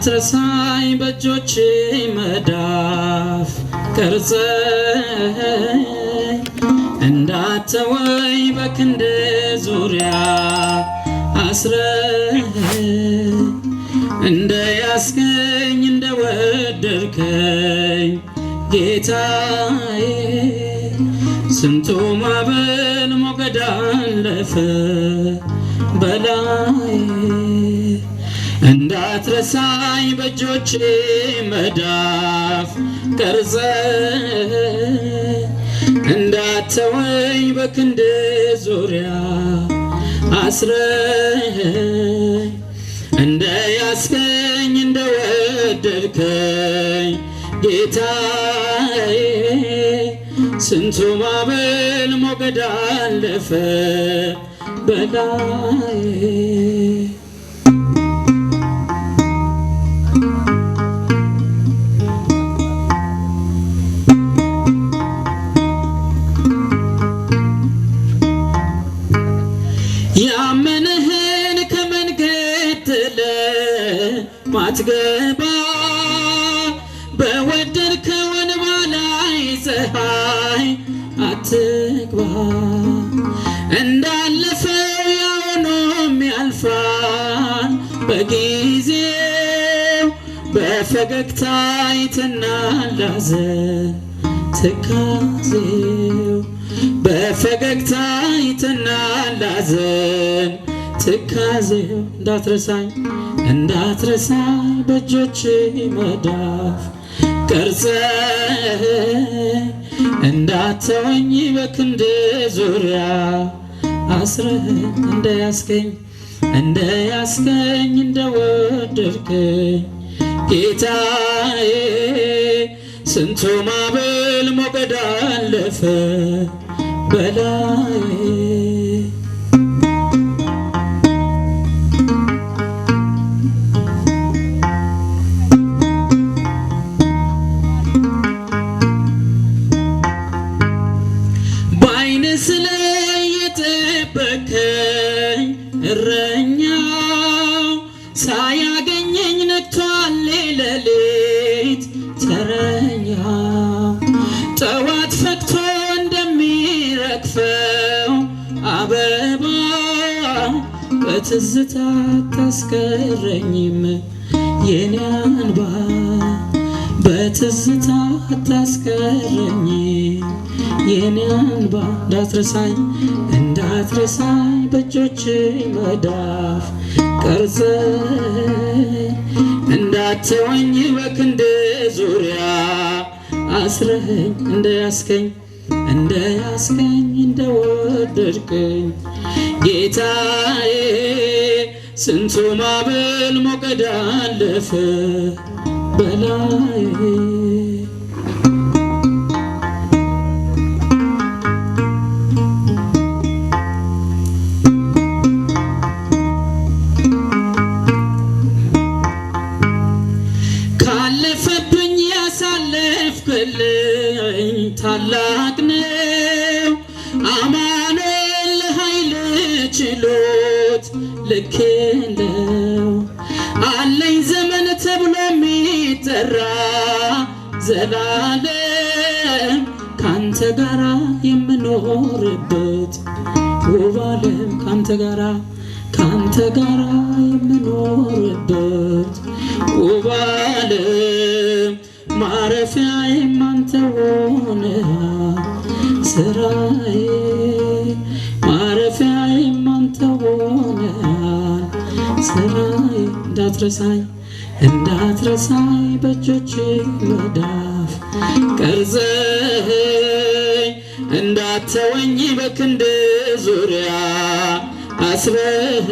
እንዳትረሳኝ በእጆች መዳፍ ቀርጸኝ እንዳትተወኝ በክንድ ዙሪያ አስረኝ እንደያዝከኝ እንደወደድከኝ ጌታዬ ስንቱ ማዕበል ሞገድ አለፈ በላዬ እንዳትረሳኝ በእጆች መዳፍ ቀርጸኝ እንዳትተወኝ በክንድ ዙሪያ አስረኝ እንደያዝከኝ እንደወደድከኝ ጌታዬ ስንቱ ማዕበል ሞገድ አለፈ በላዬ ያመነህን ከመንገድ ጥለህ ማትገባ በወደድከው ወንባ ላይ ፀሐይ አትግባ እንዳለፈው ያሆኖም ያልፋል በጊዜው በፈገግታ ይተናል ሐዘን ትካዜው በፈገግታ ይተናል ሐዘን ትካዜው እንዳትረሳኝ በእጆች መዳፍ ቀርጸኝ እንዳትተወኝ በክንድ ዙሪያ አስረኝ እንደያዝከኝ እንደወደድከኝ ጌታዬ ስንቱ ማዕበል ሞገድ አለፈ በላዬ በዓይን ስለየጠበከኝ እረኛው ሳያገኘኝ ነግቷል ሌሊት ተረኛው ጠዋት ፈክቶ እንደሚረግፈው አበባ በትዝታ አታስቀረኝም የኔ እንባ በትዝታ አታስቀረኝ የኔ እንባ እንዳትረሳኝ በእጆች መዳፍ ቀርጸኝ እንዳትተወኝ በክንድ ዙሪያ አስረኝ እንደያዝከኝ እንደወደድከኝ ጌታዬ ስንቱ ማዕበል ሞገድ አለፈ በላዬ ካለፈብኝ ያሳለፍክልኝ ታላቅ ነው አማኑኤል ኃይል ችሎት ልክ የለው አለኝ ዘመን ተብሎ የሚጠራ ዘላለም ካንተ ጋራ የምኖርበት ውብ ዓለም ካንተ ጋራ የምኖርበት ውብ ዓለም ማረፊያዬም አንተ ሆነሃል ስራዬ ማረፊያዬም አንተ ሆነሃል ስራዬ እንዳትረሳኝ በእጆች መዳፍ ቀርጸኝ እንዳትተወኝ በክንድ ዙሪያ አስረኝ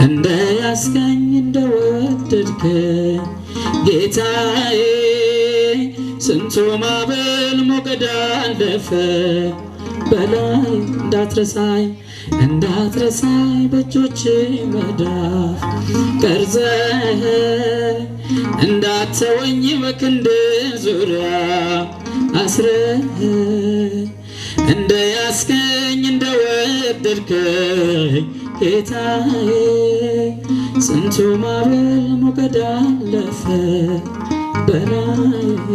እንደያዝከኝ እንደወደድከኝ ጌታዬ ስንቱ ማዕበል ሞገድ አለፈ በላዬ እንዳትረሳኝ በእጆች መዳፍ ቀርጸኝ እንዳትተወኝ በክንድ ዙሪያ አስረኝ እንደ ያስከኝ እንደ ወደድከኝ ጌታዬ ስንቱ ማዕበል ሞገድ አለፈ በላዬ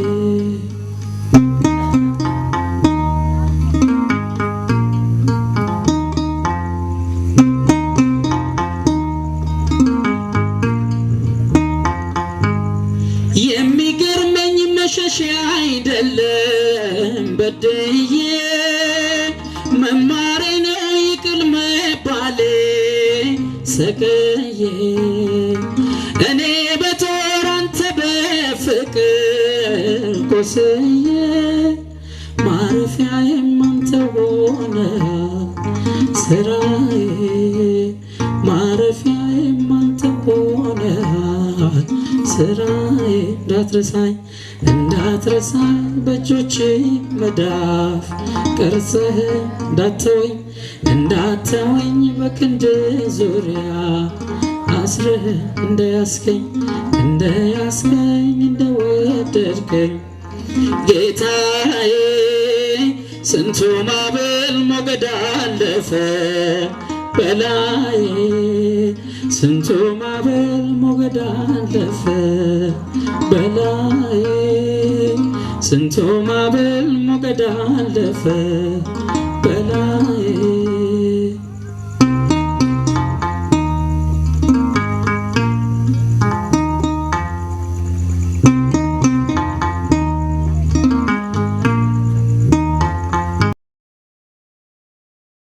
የሚገርመኝ መሸሻ አይደለም በድዬ መማሬ ነው ይቅር መባሌ ሰቀዬ እኔ በጦር አንተ በፍቅር ቆስዬ ማረፊያዬም አንተ ሆነ ስራዬ ማረፊያዬም አንተ ሆነ ስራዬ እንዳትረሳኝ በእጆች መዳፍ ቀርጸህ እንዳተወኝ በክንድ ዙሪያ አስረህ እንደያስከኝ እንደወደድከኝ ጌታዬ ስንቱ ማዕበል ሞገድ አለፈ በላዬ ስንቱ ማዕበል ሞገድ አለፈ በላዬ ስንቱ ማዕበል ሞገድ አለፈ በላዬ